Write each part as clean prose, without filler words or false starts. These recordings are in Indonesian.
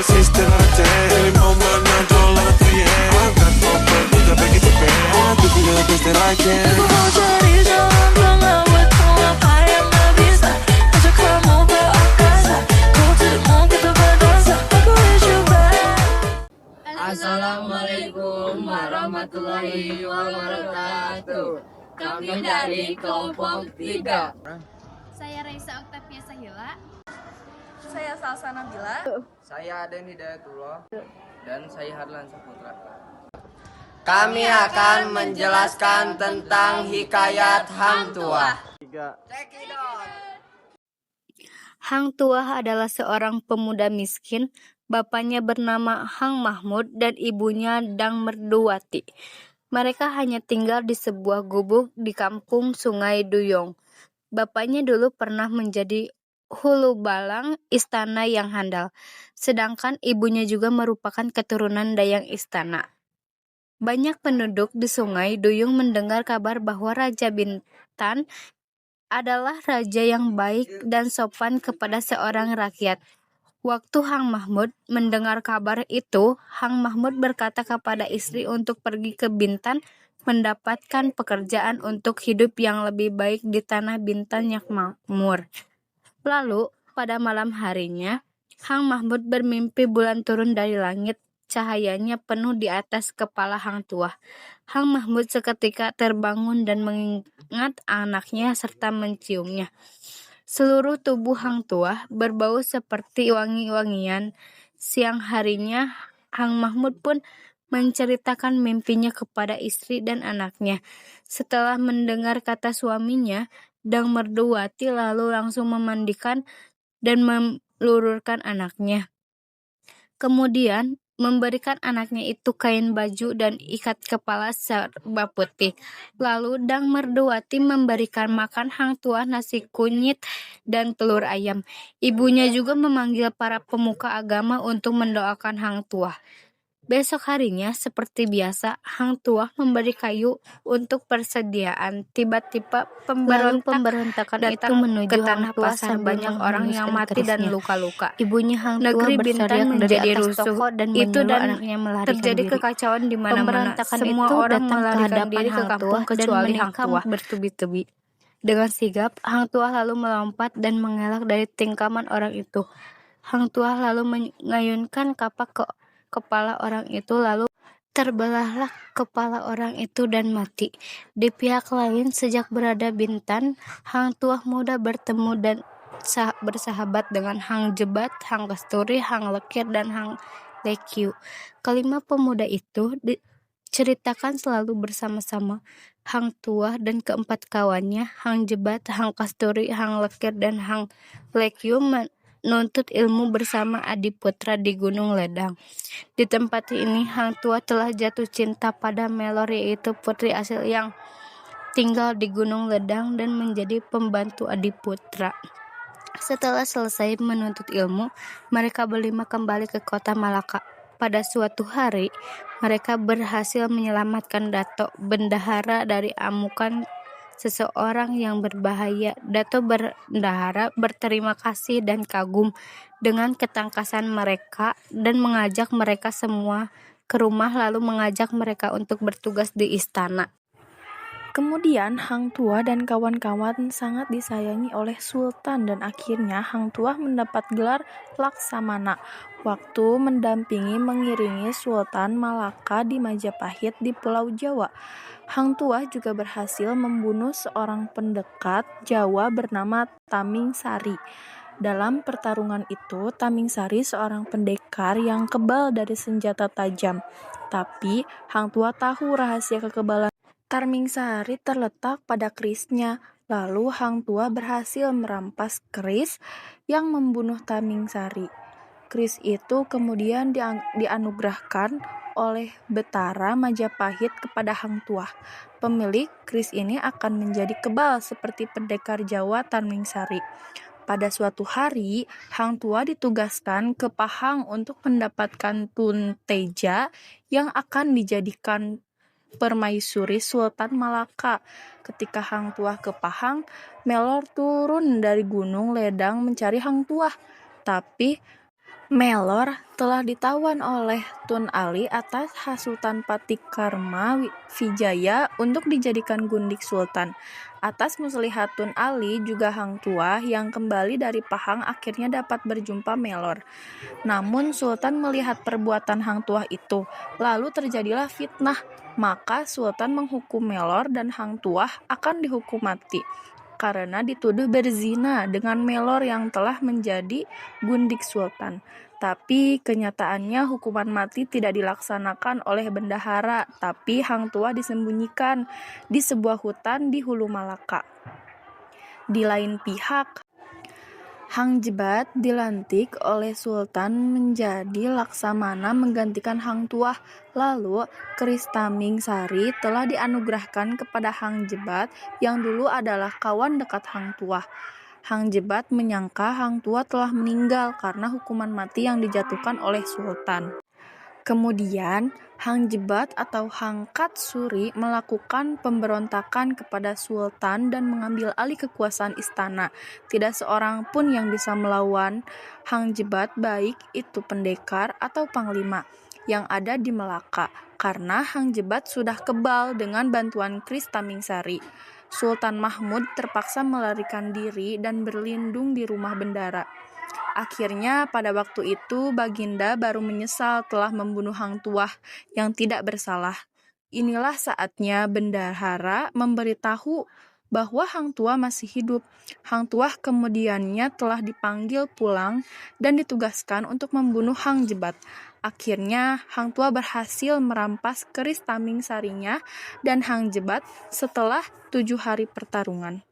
Sister Ate, every moment I don't let me in. I've got no breath, but I beg it to bed. To be the best that I can. Aku mau cari jalan tengah buatmu apa yang gak bisa. Ajak kamu berakasa, kau tidak mau kita berdansa. Aku wish you back. Assalamualaikum warahmatullahi wabarakatuh. Kami dari kelompok 3. Saya Raisa Oktavia Sahila. Saya Salsa Nabila. Saya Aden Hidayatullah. Dan saya Harlan Saputra. Kami akan menjelaskan tentang hikayat Hang Tuah. Hang Tuah adalah seorang pemuda miskin. Bapaknya bernama Hang Mahmud dan ibunya Dang Merduwati. Mereka hanya tinggal di sebuah gubuk di kampung Sungai Duyung. Bapaknya dulu pernah menjadi hulu balang istana yang handal, sedangkan ibunya juga merupakan keturunan dayang istana. Banyak penduduk di Sungai Duyung mendengar kabar bahwa Raja Bintan adalah raja yang baik dan sopan kepada seorang rakyat. Waktu Hang Mahmud mendengar kabar itu, Hang Mahmud berkata kepada istri untuk pergi ke Bintan mendapatkan pekerjaan untuk hidup yang lebih baik di tanah Bintan yang makmur. Lalu, pada malam harinya, Hang Mahmud bermimpi bulan turun dari langit, cahayanya penuh di atas kepala Hang Tuah. Hang Mahmud seketika terbangun dan mengingat anaknya serta menciumnya. Seluruh tubuh Hang Tuah berbau seperti wangi-wangian. Siang harinya, Hang Mahmud pun menceritakan mimpinya kepada istri dan anaknya. Setelah mendengar kata suaminya, Dang Merduwati lalu langsung memandikan dan melururkan anaknya. Kemudian memberikan anaknya itu kain baju dan ikat kepala serba putih. Lalu Dang Merduwati memberikan makan Hang Tuah nasi kunyit dan telur ayam. Ibunya juga memanggil para pemuka agama untuk mendoakan Hang Tuah. Besok harinya, seperti biasa, Hang Tuah memberi kayu untuk persediaan. Tiba-tiba pemberontakan itu menuju ke tanah pasar. Banyak orang yang mati dan luka-luka. Ibunya Hang Tuah Negeri Bintan menjadi rusuh. dan Itu dan anaknya melarikan terjadi diri. kekacauan di mana-mana. Pemberontakan Semua itu orang datang ke melarikan hadapan diri ke Hang kampung Tuah dan kecuali Hang menikam Tuah bertubi-tubi. Dengan sigap, Hang Tuah lalu melompat dan mengelak dari tingkaman orang itu. Hang Tuah lalu mengayunkan kapak ke kepala orang itu, lalu terbelahlah kepala orang itu dan mati. Di pihak lain, sejak berada Bintan, Hang Tuah muda bertemu dan bersahabat dengan Hang Jebat, Hang Kasturi, Hang Lekir, dan Hang Lekyu. Kelima pemuda itu diceritakan selalu bersama-sama. Hang Tuah dan keempat kawannya, Hang Jebat, Hang Kasturi, Hang Lekir, dan Hang Lekyu menuntut ilmu bersama Adiputra di Gunung Ledang. Di tempat ini, Hang Tuah telah jatuh cinta pada Melor, yaitu putri asli yang tinggal di Gunung Ledang dan menjadi pembantu Adiputra. Setelah selesai menuntut ilmu, mereka berlima kembali ke kota Malaka. Pada suatu hari, mereka berhasil menyelamatkan Dato' Bendahara dari amukan seseorang yang berbahaya. Dato' Bendahara berterima kasih dan kagum dengan ketangkasan mereka dan mengajak mereka semua ke rumah, lalu mengajak mereka untuk bertugas di istana. Kemudian Hang Tuah dan kawan-kawan sangat disayangi oleh Sultan dan akhirnya Hang Tuah mendapat gelar Laksamana waktu mendampingi mengiringi Sultan Malaka di Majapahit di Pulau Jawa. Hang Tuah juga berhasil membunuh seorang pendekat Jawa bernama Taming Sari. Dalam pertarungan itu, Taming Sari seorang pendekar yang kebal dari senjata tajam. Tapi Hang Tuah tahu rahasia kekebalan Taming Sari terletak pada kerisnya. Lalu Hang Tuah berhasil merampas keris yang membunuh Taming Sari. Keris itu kemudian dianugerahkan oleh Betara Majapahit kepada Hang Tuah. Pemilik keris ini akan menjadi kebal seperti pendekar Jawa Taming Sari. Pada suatu hari, Hang Tuah ditugaskan ke Pahang untuk mendapatkan Tun Teja yang akan dijadikan permaisuri Sultan Malaka. Ketika Hang Tuah ke Pahang, Melor turun dari Gunung Ledang mencari Hang Tuah. Tapi Melor telah ditawan oleh Tun Ali atas Sultan Patikarma Vijaya untuk dijadikan gundik sultan. Atas muslihat Tun Ali, juga Hang Tuah yang kembali dari Pahang akhirnya dapat berjumpa Melor. Namun Sultan melihat perbuatan Hang Tuah itu, lalu terjadilah fitnah. Maka Sultan menghukum Melor dan Hang Tuah akan dihukum mati karena dituduh berzina dengan Melor yang telah menjadi gundik sultan. Tapi kenyataannya hukuman mati tidak dilaksanakan oleh bendahara, tapi Hang Tuah disembunyikan di sebuah hutan di Hulu Malaka. Di lain pihak, Hang Jebat dilantik oleh Sultan menjadi Laksamana menggantikan Hang Tuah. Lalu, keris Taming Sari telah dianugerahkan kepada Hang Jebat yang dulu adalah kawan dekat Hang Tuah. Hang Jebat menyangka Hang Tuah telah meninggal karena hukuman mati yang dijatuhkan oleh Sultan. Kemudian, Hang Jebat atau Hang Katsuri melakukan pemberontakan kepada Sultan dan mengambil alih kekuasaan istana. Tidak seorang pun yang bisa melawan Hang Jebat, baik itu pendekar atau panglima yang ada di Melaka, karena Hang Jebat sudah kebal dengan bantuan keris Taming Sari. Sultan Mahmud terpaksa melarikan diri dan berlindung di rumah bendara. Akhirnya pada waktu itu Baginda baru menyesal telah membunuh Hang Tuah yang tidak bersalah. Inilah saatnya bendahara memberitahu bahwa Hang Tuah masih hidup. Hang Tuah kemudiannya telah dipanggil pulang dan ditugaskan untuk membunuh Hang Jebat. Akhirnya Hang Tuah berhasil merampas keris Taming Sarinya dan Hang Jebat setelah 7 hari pertarungan.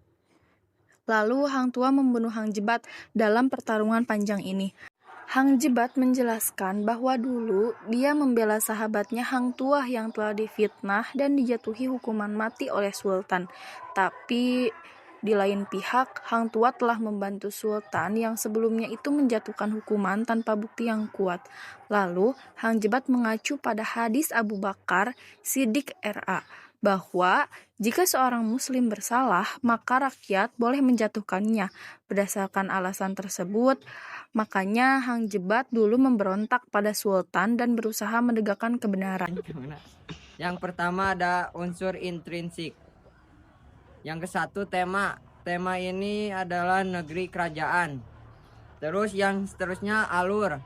Lalu Hang Tuah membunuh Hang Jebat dalam pertarungan panjang ini. Hang Jebat menjelaskan bahwa dulu dia membela sahabatnya Hang Tuah yang telah difitnah dan dijatuhi hukuman mati oleh Sultan. Tapi di lain pihak, Hang Tuah telah membantu Sultan yang sebelumnya itu menjatuhkan hukuman tanpa bukti yang kuat. Lalu Hang Jebat mengacu pada hadis Abu Bakar Siddiq RA, bahwa jika seorang muslim bersalah, maka rakyat boleh menjatuhkannya. Berdasarkan alasan tersebut, makanya Hang Jebat dulu memberontak pada Sultan dan berusaha menegakkan kebenaran. Yang pertama ada unsur intrinsik. Yang kesatu tema. Tema ini adalah negeri kerajaan. Terus yang seterusnya alur.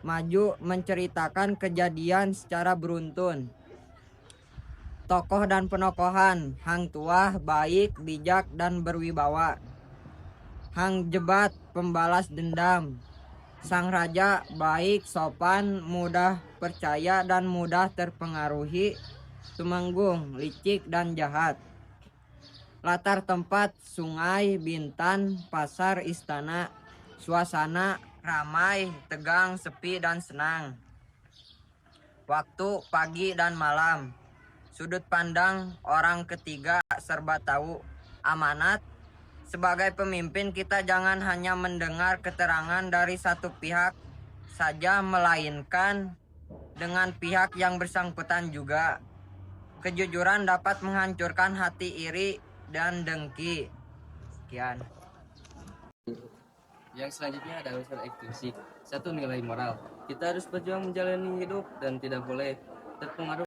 Maju menceritakan kejadian secara beruntun. Tokoh dan penokohan. Hang Tuah baik, bijak, dan berwibawa. Hang Jebat pembalas dendam. Sang raja baik, sopan, mudah percaya, dan mudah terpengaruhi. Tumenggung, licik, dan jahat. Latar tempat sungai, Bintan, pasar, istana. Suasana ramai, tegang, sepi, dan senang. Waktu pagi dan malam. Sudut pandang orang ketiga serba tahu. Amanat, sebagai pemimpin kita jangan hanya mendengar keterangan dari satu pihak saja, melainkan dengan pihak yang bersangkutan juga. Kejujuran dapat menghancurkan hati iri dan dengki. Sekian. Yang selanjutnya ada unsur ekstrinsik. Satu, nilai moral. Kita harus berjuang menjalani hidup dan tidak boleh terpengaruh